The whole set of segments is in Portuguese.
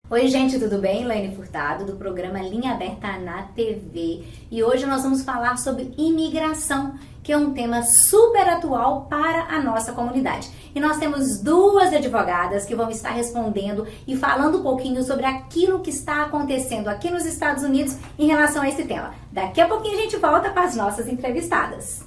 Oi gente, tudo bem? Elaine Furtado do programa Linha Aberta na TV e hoje nós vamos falar sobre imigração, que é um tema super atual para a nossa comunidade. E nós temos duas advogadas que vão estar respondendo e falando um pouquinho sobre aquilo que está acontecendo aqui nos Estados Unidos em relação a esse tema. Daqui a pouquinho a gente volta para as nossas entrevistadas.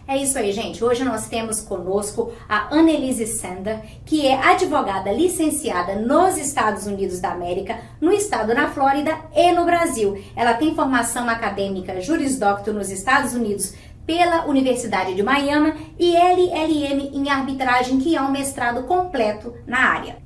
É isso aí, gente. Hoje nós temos conosco a Annelise Sander, que é advogada licenciada nos Estados Unidos da América, no estado da Flórida e no Brasil. Ela tem formação acadêmica Juris Doctor nos Estados Unidos pela Universidade de Miami e LLM em arbitragem, que é um mestrado completo na área.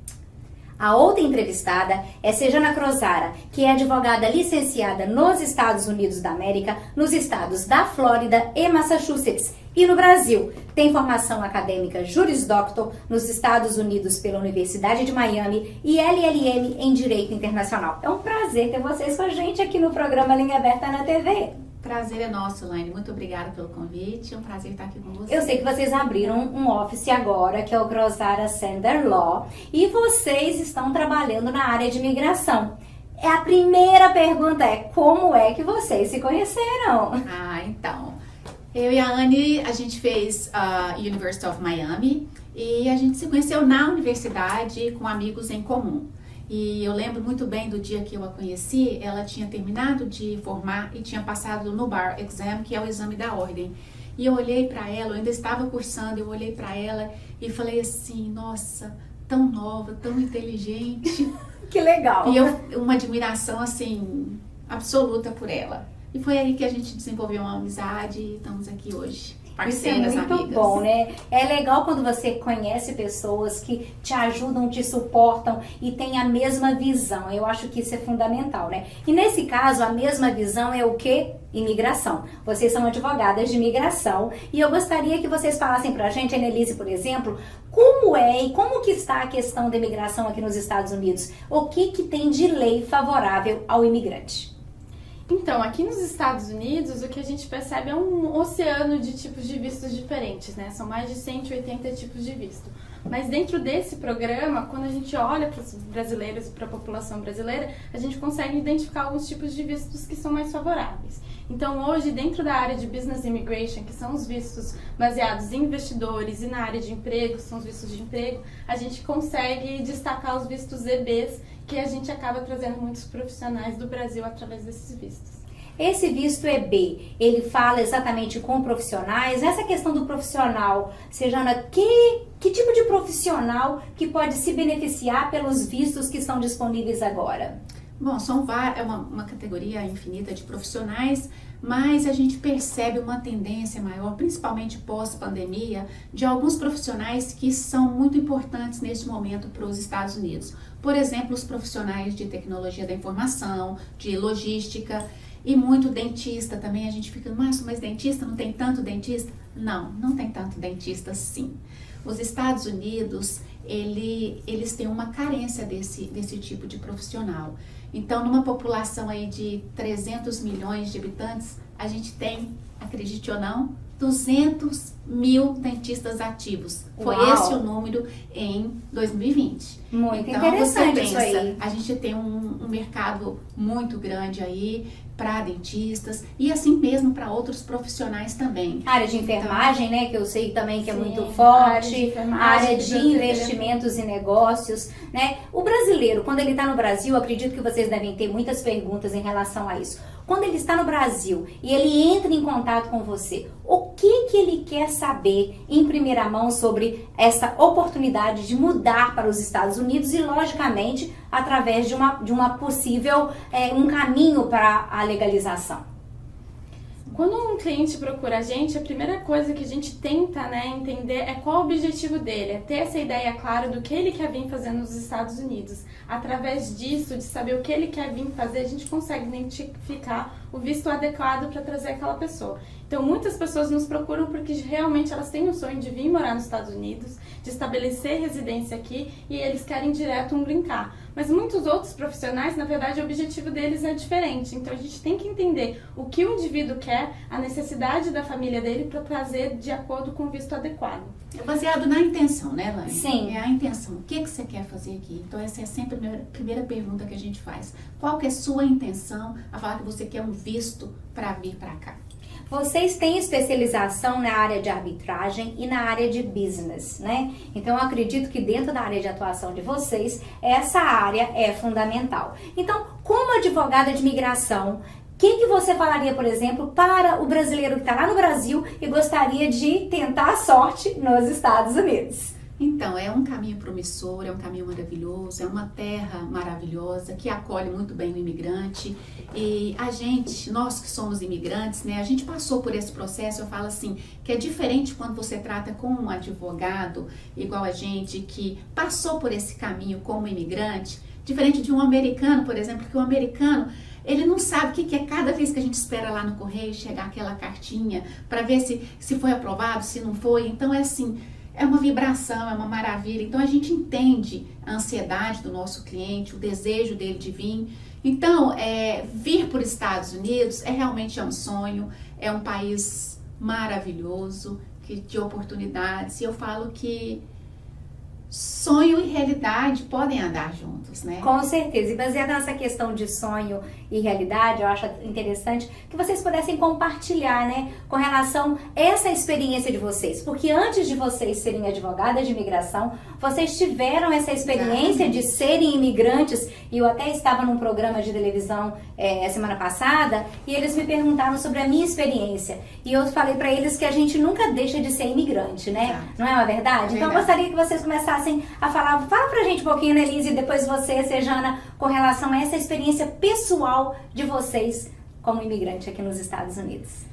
A outra entrevistada é Sejana Crozara, que é advogada licenciada nos Estados Unidos da América, nos estados da Flórida e Massachusetts. E no Brasil, tem formação acadêmica Juris Doctor nos Estados Unidos pela Universidade de Miami e LLM em Direito Internacional. É um prazer ter vocês com a gente aqui no programa Linha Aberta na TV. Prazer é nosso, Elaine. Muito obrigada pelo convite. É um prazer estar aqui com você. Eu sei que vocês abriram um office agora, que é o Crozara Sander Law, e vocês estão trabalhando na área de imigração. A primeira pergunta é, como é que vocês se conheceram? Então, eu e a Anne, a gente fez a University of Miami e a gente se conheceu na universidade com amigos em comum. E eu lembro muito bem do dia que eu a conheci. Ela tinha terminado de formar e tinha passado no Bar Exam, que é o exame da ordem. E eu olhei para ela, eu ainda estava cursando, eu olhei para ela e falei assim, nossa, tão nova, tão inteligente. Que legal! E uma admiração assim, absoluta por ela. E foi aí que a gente desenvolveu uma amizade e estamos aqui hoje. Parceiras, isso é muito amigas. bom, né? É legal quando você conhece pessoas que te ajudam, te suportam e têm a mesma visão. Eu acho que isso é fundamental, né? E nesse caso, a mesma visão é o quê? Imigração. Vocês são advogadas de imigração e eu gostaria que vocês falassem pra gente, a Annelise, por exemplo, como é e como que está a questão da imigração aqui nos Estados Unidos? O que tem de lei favorável ao imigrante? Então, aqui nos Estados Unidos, o que a gente percebe é um oceano de tipos de vistos diferentes, né? São mais de 180 tipos de visto. Mas dentro desse programa, quando a gente olha para os brasileiros e para a população brasileira, a gente consegue identificar alguns tipos de vistos que são mais favoráveis. Então, hoje, dentro da área de Business Immigration, que são os vistos baseados em investidores, e na área de emprego, que são os vistos de emprego, a gente consegue destacar os vistos EBs, que a gente acaba trazendo muitos profissionais do Brasil através desses vistos. Esse visto EB, ele fala exatamente com profissionais. Essa questão do profissional, Sejana, que tipo de profissional que pode se beneficiar pelos vistos que estão disponíveis agora? Bom, é uma categoria infinita de profissionais, mas a gente percebe uma tendência maior, principalmente pós-pandemia, de alguns profissionais que são muito importantes neste momento para os Estados Unidos. Por exemplo, os profissionais de tecnologia da informação, de logística e muito dentista também. A gente fica, mas dentista, não tem tanto dentista? Não tem tanto dentista sim. Os Estados Unidos, eles têm uma carência desse tipo de profissional. Então, numa população aí de 300 milhões de habitantes, a gente tem, acredite ou não, 200 mil dentistas ativos. Foi esse o número em 2020. Muito então, interessante você pensa, isso aí. a gente tem um mercado muito grande aí para dentistas e assim mesmo para outros profissionais também. A área de enfermagem, né, que eu sei também que é muito a forte, área a área de investimentos e negócios, né? O brasileiro, quando ele está no Brasil, acredito que vocês devem ter muitas perguntas em relação a isso. Quando ele está no Brasil e ele entra em contato com você, o que ele quer saber em primeira mão sobre essa oportunidade de mudar para os Estados Unidos e, logicamente, através de uma possível, um caminho para a legalização? Quando um cliente procura a gente, a primeira coisa que a gente tenta, entender é qual o objetivo dele, é ter essa ideia clara do que ele quer vir fazer nos Estados Unidos. Através disso, de saber o que ele quer vir fazer, a gente consegue identificar o visto adequado para trazer aquela pessoa. Então, muitas pessoas nos procuram porque realmente elas têm o sonho de vir morar nos Estados Unidos, de estabelecer residência aqui, e eles querem direto um green card. Mas muitos outros profissionais, na verdade, o objetivo deles é diferente. Então, a gente tem que entender o que o indivíduo quer, a necessidade da família dele para trazer de acordo com o visto adequado. É baseado na intenção, né, Laine? Sim. É a intenção. O que você quer fazer aqui? Então, essa é sempre a primeira pergunta que a gente faz. Qual que é a sua intenção a falar que você quer um visto para vir para cá? Vocês têm especialização na área de arbitragem e na área de business, né? Então, eu acredito que dentro da área de atuação de vocês, essa área é fundamental. Então, como advogada de imigração, o que você falaria, por exemplo, para o brasileiro que está lá no Brasil e gostaria de tentar a sorte nos Estados Unidos? Então, é um caminho promissor, é um caminho maravilhoso, é uma terra maravilhosa que acolhe muito bem o imigrante. E a gente, nós que somos imigrantes, né, a gente passou por esse processo. Eu falo assim, que é diferente quando você trata com um advogado igual a gente, que passou por esse caminho como imigrante, diferente de um americano, por exemplo, que o americano, ele não sabe o que é cada vez que a gente espera lá no correio chegar aquela cartinha para ver se foi aprovado, se não foi. Então, é assim, é uma vibração, é uma maravilha. Então, a gente entende a ansiedade do nosso cliente, o desejo dele de vir. Então, vir para os Estados Unidos realmente um sonho, é um país maravilhoso, de oportunidades. E eu falo que sonho e realidade podem andar juntos, né? Com certeza. E baseada nessa questão de sonho e realidade, eu acho interessante que vocês pudessem compartilhar, né, com relação a essa experiência de vocês. Porque antes de vocês serem advogadas de imigração, vocês tiveram essa experiência de serem imigrantes. E eu até estava num programa de televisão semana passada e eles me perguntaram sobre a minha experiência. E eu falei para eles que a gente nunca deixa de ser imigrante, né? Exato. Não é uma verdade? Então, eu gostaria que vocês começassem a falar. Fala pra gente um pouquinho, Annelise, e depois você, Sejana, com relação a essa experiência pessoal de vocês como imigrante aqui nos Estados Unidos.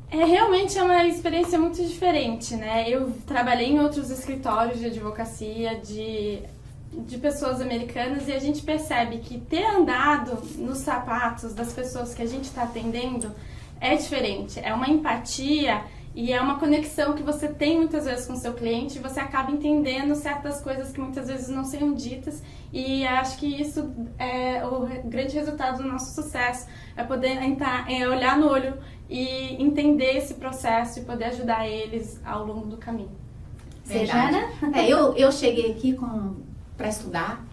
Realmente é uma experiência muito diferente, né? Eu trabalhei em outros escritórios de advocacia, de pessoas americanas, e a gente percebe que ter andado nos sapatos das pessoas que a gente está atendendo é diferente. É uma empatia e é uma conexão que você tem muitas vezes com o seu cliente, e você acaba entendendo certas coisas que muitas vezes não seriam ditas, e acho que isso é o grande resultado do nosso sucesso, é poder olhar no olho e entender esse processo e poder ajudar eles ao longo do caminho. Sejana? Eu cheguei aqui para estudar,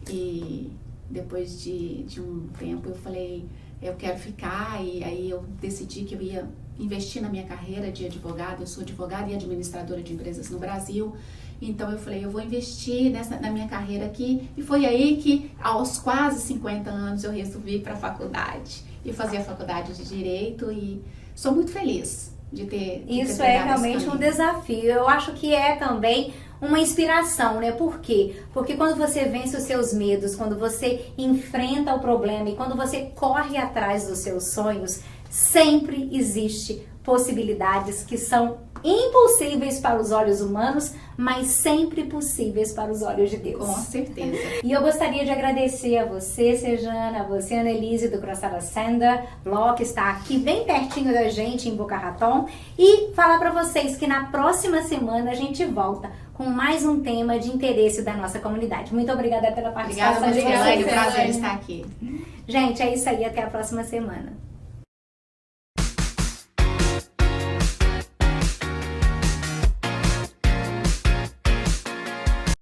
e depois de um tempo eu falei, eu quero ficar, e aí eu decidi que eu ia investir na minha carreira de advogada. Eu sou advogada e administradora de empresas no Brasil, então eu falei, eu vou investir na minha carreira aqui, e foi aí que aos quase 50 anos eu resolvi ir para a faculdade e fazer a faculdade de Direito, e sou muito feliz de ter Isso é realmente um desafio. Eu acho que é também uma inspiração, né? Por quê? Porque quando você vence os seus medos, quando você enfrenta o problema e quando você corre atrás dos seus sonhos, sempre existe possibilidades que são impossíveis para os olhos humanos, mas sempre possíveis para os olhos de Deus. Com certeza. E eu gostaria de agradecer a você, Sejana, a você, Annelise, do Crossada Sender Law, que está aqui bem pertinho da gente, em Boca Raton, e falar para vocês que na próxima semana a gente volta com mais um tema de interesse da nossa comunidade. Muito obrigada pela participação de vocês. Obrigada, Elaine. O prazer de estar aqui. Gente, é isso aí. Até a próxima semana.